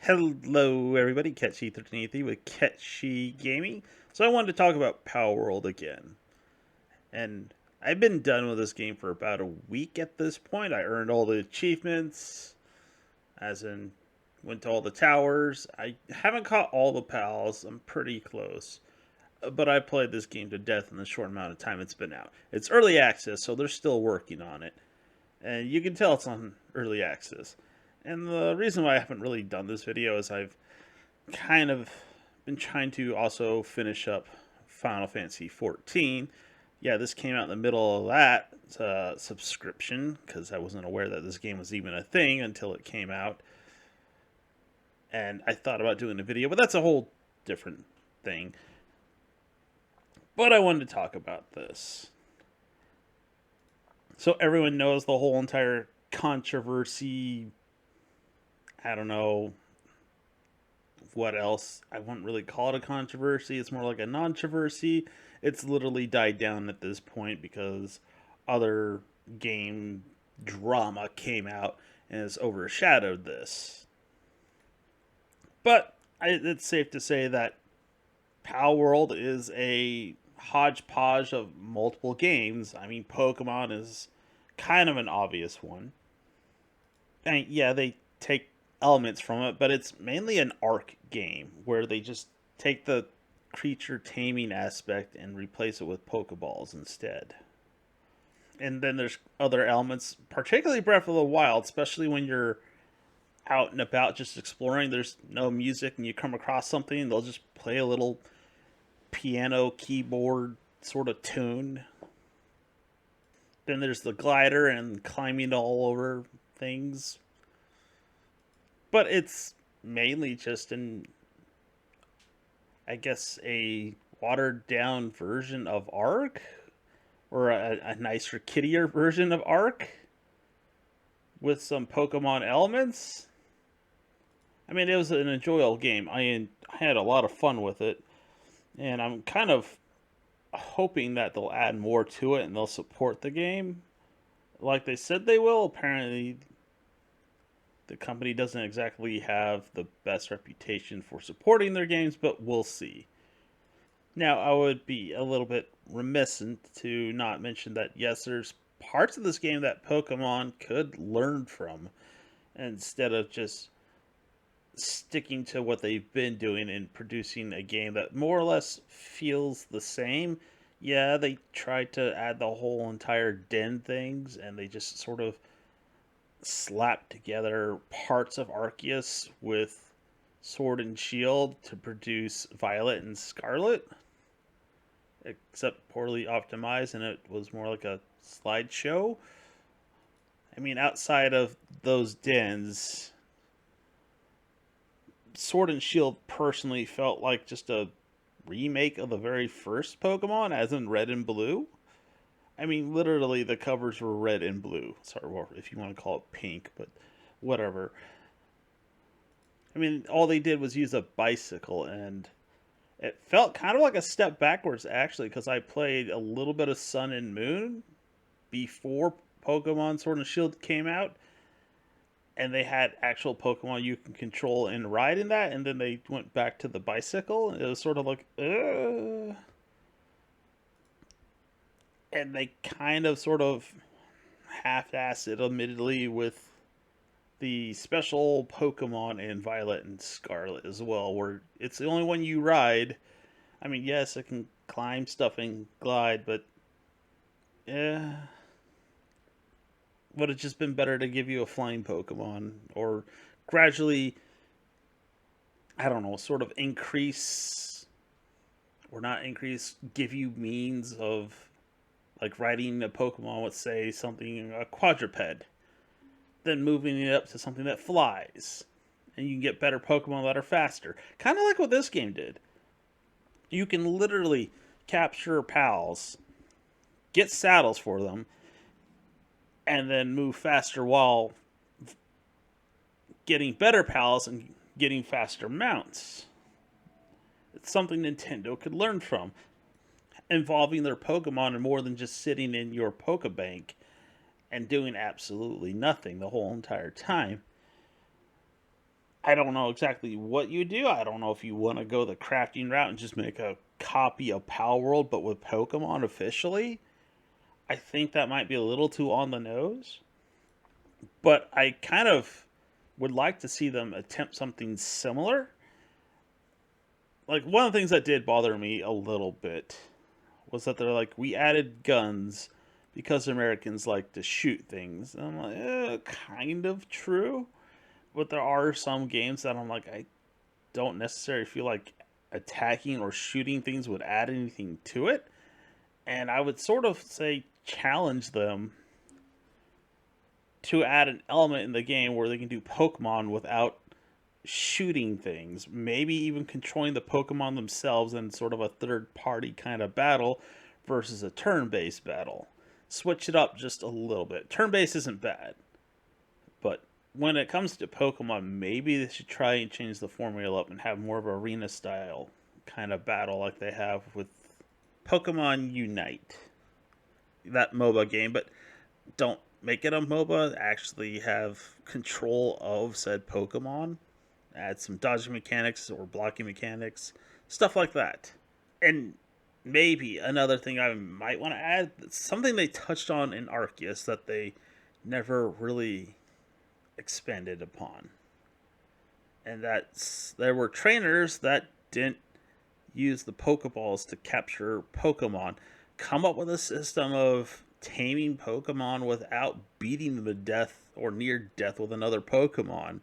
Hello, everybody. Ketchy1383 with Ketchy Gaming. So I wanted to talk about Palworld again, and I've been done with this game for about a week at this point. I earned all the achievements, as in went to all the towers. I haven't caught all the pals. I'm pretty close, but I played this game to death in the short amount of time it's been out. It's early access, so they're still working on it, and you can tell it's on early access. And the reason why I haven't really done this video is I've kind of been trying to also finish up Final Fantasy 14. Yeah, this came out in the middle of that subscription because I wasn't aware that this game was even a thing until it came out. And I thought about doing a video, but that's a whole different thing. But I wanted to talk about this. So everyone knows the whole entire controversy. I don't know what else. I wouldn't really call it a controversy. It's more like a non-controversy. It's literally died down at this point because other game drama came out and has overshadowed this. But it's safe to say that Palworld is a hodgepodge of multiple games. I mean, Pokemon is kind of an obvious one. And yeah, they take elements from it, but it's mainly an arc game where they just take the creature taming aspect and replace it with Pokeballs instead. And then there's other elements, particularly Breath of the Wild, especially when you're out and about just exploring. There's no music and you come across something, they'll just play a little piano keyboard sort of tune. Then there's the glider and climbing all over things. But it's mainly just I guess, a watered down version of Ark, or a nicer, kiddier version of Ark, with some Pokemon elements. I mean, it was an enjoyable game. I had a lot of fun with it, and I'm kind of hoping that they'll add more to it and they'll support the game like they said they will. Apparently, the company doesn't exactly have the best reputation for supporting their games, but we'll see. Now, I would be a little bit remiss to not mention that, yes, there's parts of this game that Pokemon could learn from instead of just sticking to what they've been doing and producing a game that more or less feels the same. Yeah, they tried to add the whole entire den things, and they just sort of slapped together parts of Arceus with Sword and Shield to produce Violet and Scarlet, except poorly optimized, and it was more like a slideshow. I mean, outside of those dens, Sword and Shield personally felt like just a remake of the very first Pokemon, as in Red and Blue. I mean, literally, the covers were red and blue. Sorry, well, if you want to call it pink, but whatever. I mean, all they did was use a bicycle, and it felt kind of like a step backwards, actually, because I played a little bit of Sun and Moon before Pokemon Sword and Shield came out, and they had actual Pokemon you can control and ride in that, and then they went back to the bicycle, and it was sort of like, ugh. And they kind of sort of half-assed it, admittedly, with the special Pokemon in Violet and Scarlet as well, where it's the only one you ride. I mean, yes, it can climb stuff and glide, but yeah, would have just been better to give you a flying Pokemon, or gradually, I don't know, sort of increase, or not increase, give you means of like riding a Pokemon with, say, something, a quadruped, then moving it up to something that flies. And you can get better Pokemon that are faster. Kind of like what this game did. You can literally capture pals, get saddles for them, and then move faster while getting better pals and getting faster mounts. It's something Nintendo could learn from, involving their Pokemon and more than just sitting in your Pokebank and doing absolutely nothing the whole entire time. I don't know exactly what you do. I don't know if you want to go the crafting route and just make a copy of Palworld, but with Pokemon officially. I think that might be a little too on the nose. But I kind of would like to see them attempt something similar. Like, one of the things that did bother me a little bit was that they're like, we added guns because Americans like to shoot things. And I'm like, kind of true. But there are some games that I'm like, I don't necessarily feel like attacking or shooting things would add anything to it. And I would sort of say challenge them to add an element in the game where they can do Pokemon without shooting things. Maybe even controlling the Pokemon themselves in sort of a third party kind of battle versus a turn based battle. Switch it up just a little bit. Turn based isn't bad, but when it comes to Pokemon, maybe they should try and change the formula up and have more of an arena style kind of battle like they have with Pokemon Unite, that MOBA game. But don't make it a MOBA. Actually have control of said Pokemon. Add some dodging mechanics or blocking mechanics, stuff like that. And maybe another thing I might want to add, something they touched on in Arceus that they never really expanded upon. And that's there were trainers that didn't use the Pokeballs to capture Pokemon. Come up with a system of taming Pokemon without beating them to death or near death with another Pokemon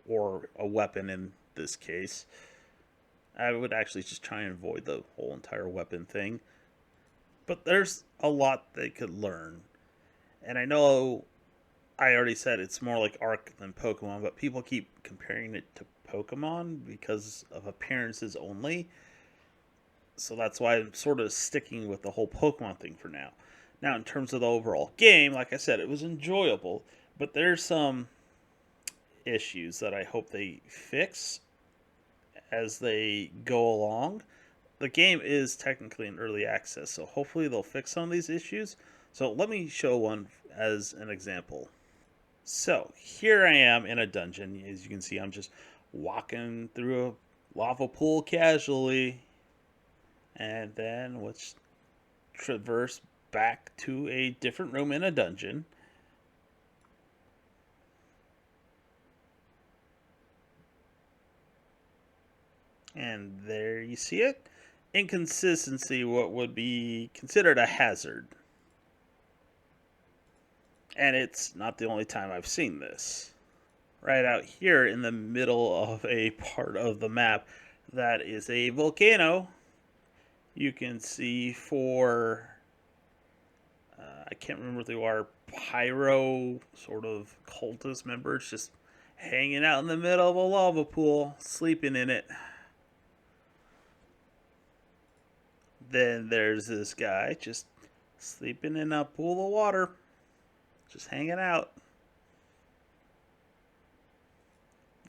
or a weapon in this case. I would actually just try and avoid the whole entire weapon thing. But there's a lot they could learn. And I know I already said it's more like Arc than Pokemon, but people keep comparing it to Pokemon because of appearances only. So that's why I'm sort of sticking with the whole Pokemon thing for now. Now, in terms of the overall game, like I said, it was enjoyable, but there's some issues that I hope they fix as they go along. The game is technically in early access, so hopefully they'll fix some of these issues. So let me show one as an example. So here I am in a dungeon. As you can see, I'm just walking through a lava pool casually, and then let's traverse back to a different room in a dungeon. And there you see it. Inconsistency, what would be considered a hazard. And it's not the only time I've seen this. Right out here in the middle of a part of the map that is a volcano, you can see four, I can't remember what they are, pyro sort of cultist members just hanging out in the middle of a lava pool, sleeping in it. Then there's this guy just sleeping in a pool of water, just hanging out.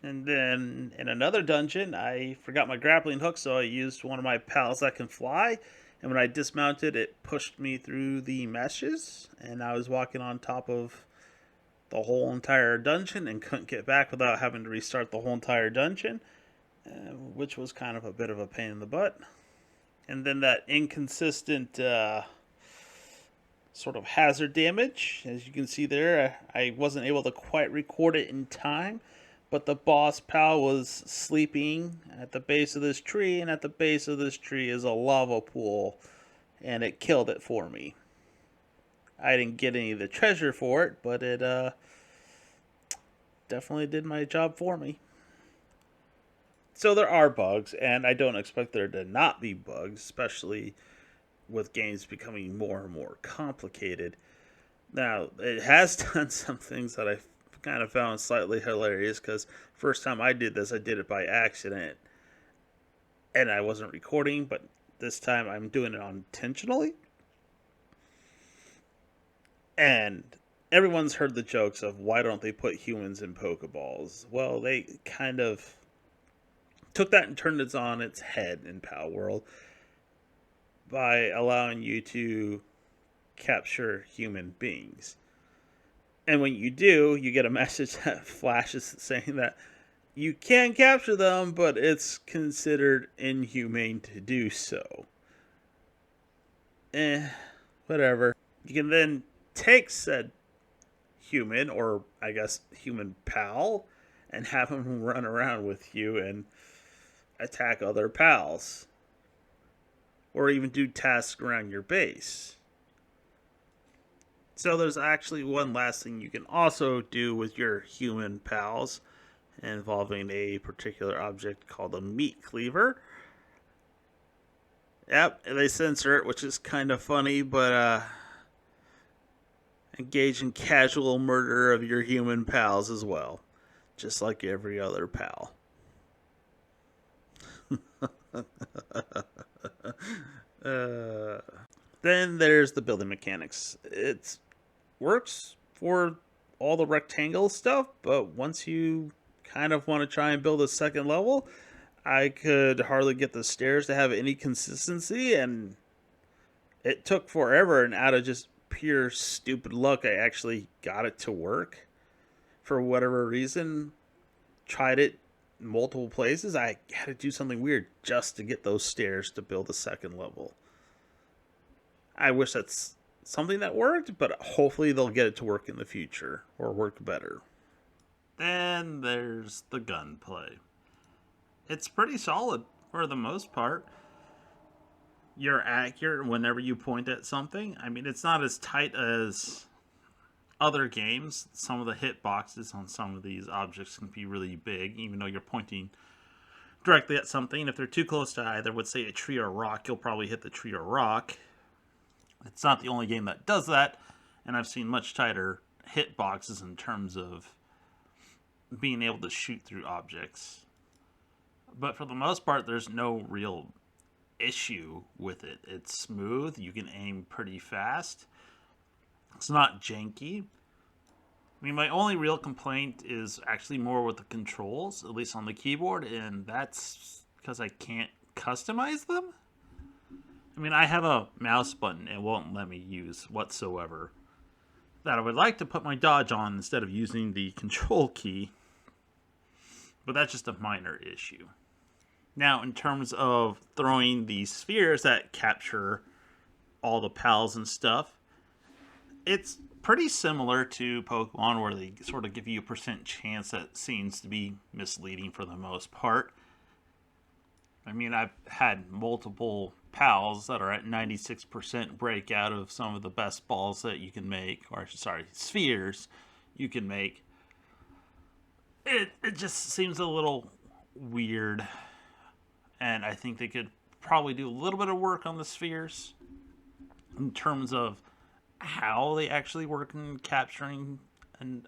And then in another dungeon, I forgot my grappling hook, so I used one of my pals that can fly. And when I dismounted, it pushed me through the meshes, and I was walking on top of the whole entire dungeon and couldn't get back without having to restart the whole entire dungeon, which was kind of a bit of a pain in the butt. And then that inconsistent sort of hazard damage, as you can see there, I wasn't able to quite record it in time, but the boss pal was sleeping at the base of this tree, and at the base of this tree is a lava pool, and it killed it for me. I didn't get any of the treasure for it, but it definitely did my job for me. So there are bugs, and I don't expect there to not be bugs, especially with games becoming more and more complicated. Now, it has done some things that I kind of found slightly hilarious, because first time I did this, I did it by accident, and I wasn't recording, but this time I'm doing it intentionally. And everyone's heard the jokes of why don't they put humans in Pokeballs? Well, they kind of took that and turned it on its head in Palworld by allowing you to capture human beings. And when you do, you get a message that flashes saying that You can capture them, but it's considered inhumane to do so. Whatever. You can then take said human, or I guess human pal, and have him run around with you and attack other pals. Or even do tasks around your base. So there's actually one last thing you can also do with your human pals involving a particular object called a meat cleaver. Yep, they censor it, which is kind of funny, but engage in casual murder of your human pals as well, just like every other pal. uh, then there's the building mechanics. It works for all the rectangle stuff, but once you kind of want to try and build a second level, I could hardly get the stairs to have any consistency, and it took forever, and out of just pure stupid luck, I actually got it to work. For whatever reason, tried it multiple places. I had to do something weird just to get those stairs to build a second level. I wish that's something that worked, but hopefully they'll get it to work in the future or work better. Then there's the gunplay. It's pretty solid for the most part. You're accurate whenever you point at something. I mean, it's not as tight as other games. Some of the hit boxes on some of these objects can be really big, even though you're pointing directly at something. If they're too close to either, would say a tree or a rock, you'll probably hit the tree or rock. It's not the only game that does that, and I've seen much tighter hit boxes in terms of being able to shoot through objects. But for the most part, there's no real issue with it. It's smooth. You can aim pretty fast. It's not janky. I mean, my only real complaint is actually more with the controls, at least on the keyboard, and that's because I can't customize them. I mean, I have a mouse button it won't let me use whatsoever that I would like to put my dodge on instead of using the control key, but that's just a minor issue. Now, in terms of throwing these spheres that capture all the pals and stuff, it's pretty similar to Pokemon, where they sort of give you a percent chance that seems to be misleading for the most part. I mean, I've had multiple pals that are at 96% breakout of some of the best balls that you can make, or sorry, spheres you can make. It just seems a little weird, and I think they could probably do a little bit of work on the spheres in terms of how they actually work in capturing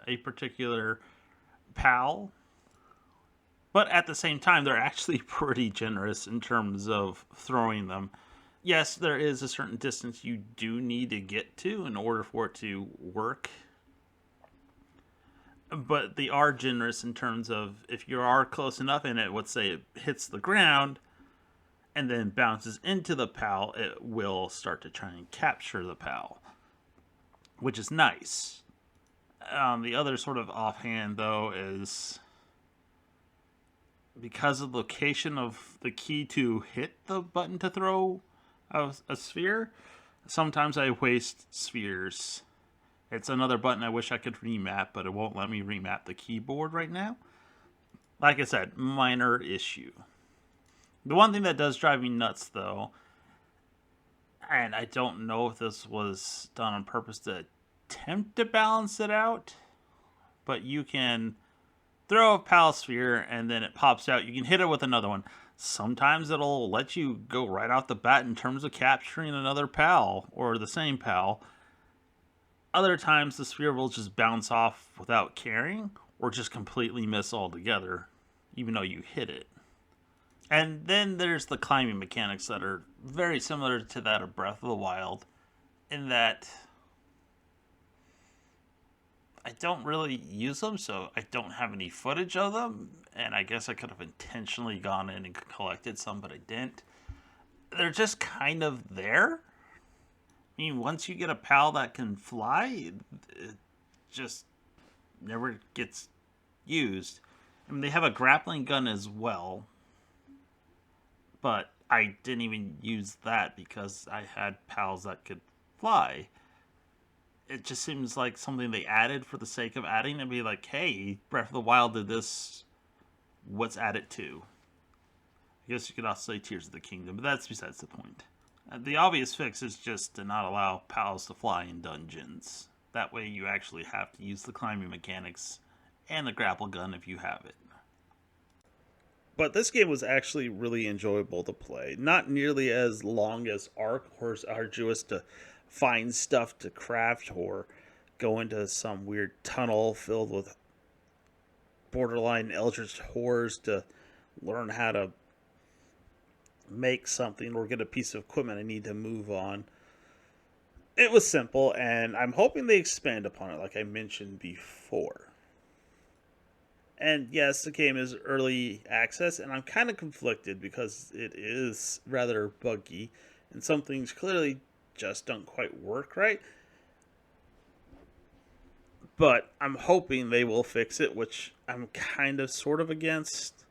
a particular pal. But at the same time, they're actually pretty generous in terms of throwing them. Yes, there is a certain distance you do need to get to in order for it to work. But they are generous in terms of if you are close enough and it, let's say it hits the ground and then bounces into the pal, it will start to try and capture the pal, which is nice. The other sort of offhand, though, is because of the location of the key to hit the button to throw a sphere, sometimes I waste spheres. It's another button I wish I could remap, but it won't let me remap the keyboard right now. Like I said, minor issue. The one thing that does drive me nuts, though, and I don't know if this was done on purpose to attempt to balance it out, but you can throw a pal sphere and then it pops out. You can hit it with another one. Sometimes it'll let you go right off the bat in terms of capturing another pal or the same pal. Other times the sphere will just bounce off without caring or just completely miss altogether, even though you hit it. And then there's the climbing mechanics that are very similar to that of Breath of the Wild, in that I don't really use them, so I don't have any footage of them, and I guess I could have intentionally gone in and collected some, but I didn't. They're just kind of there. I mean, once you get a pal that can fly, it just never gets used. I mean, they have a grappling gun as well, but I didn't even use that because I had pals that could fly. It just seems like something they added for the sake of adding and be like, hey, Breath of the Wild did this. What's added to? I guess you could also say Tears of the Kingdom, but that's besides the point. The obvious fix is just to not allow pals to fly in dungeons. That way you actually have to use the climbing mechanics and the grapple gun if you have it. But this game was actually really enjoyable to play. Not nearly as long as Ark or as arduous to find stuff to craft or go into some weird tunnel filled with borderline eldritch horrors to learn how to make something or get a piece of equipment I need to move on. It was simple, and I'm hoping they expand upon it, like I mentioned before. And yes, the game is early access, and I'm kind of conflicted because it is rather buggy, and some things clearly just don't quite work right. But I'm hoping they will fix it, which I'm kind of sort of against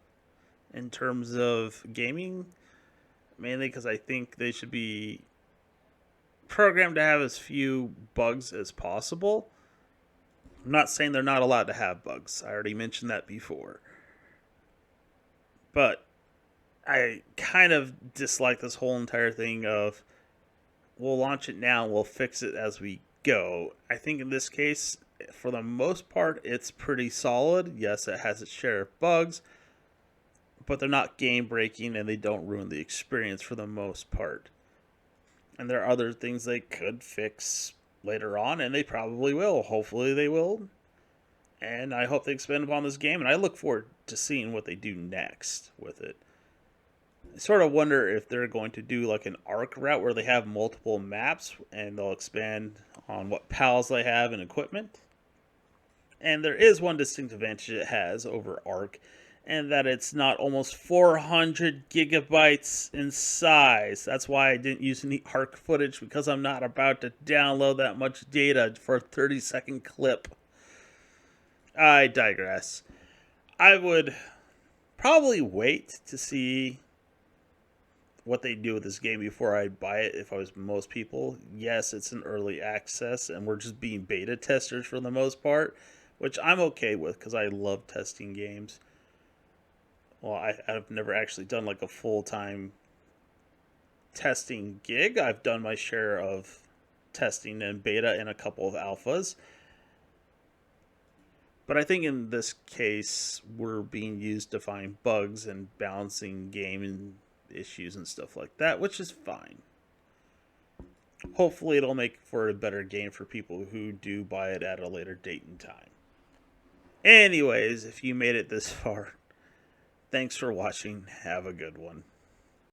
in terms of gaming, mainly because I think they should be programmed to have as few bugs as possible. I'm not saying they're not allowed to have bugs. I already mentioned that before. But I kind of dislike this whole entire thing of we'll launch it now and we'll fix it as we go. I think in this case, for the most part, it's pretty solid. Yes, it has its share of bugs, but they're not game breaking and they don't ruin the experience for the most part. And there are other things they could fix later on, and they probably will. Hopefully, they will. And I hope they expand upon this game, and I look forward to seeing what they do next with it. I sort of wonder if they're going to do like an arc route where they have multiple maps and they'll expand on what pals they have and equipment. And there is one distinct advantage it has over Arc, and that it's not almost 400 gigabytes in size. That's why I didn't use any Arc footage, because I'm not about to download that much data for a 30-second clip. I digress. I would probably wait to see what they do with this game before I buy it if I was most people. Yes, it's an early access, and we're just being beta testers for the most part, which I'm okay with because I love testing games. Well, I've never actually done like a full-time testing gig. I've done my share of testing and beta and a couple of alphas. But I think in this case, we're being used to find bugs and balancing game issues and stuff like that, which is fine. Hopefully, it'll make for a better game for people who do buy it at a later date and time. Anyways, if you made it this far, thanks for watching. Have a good one.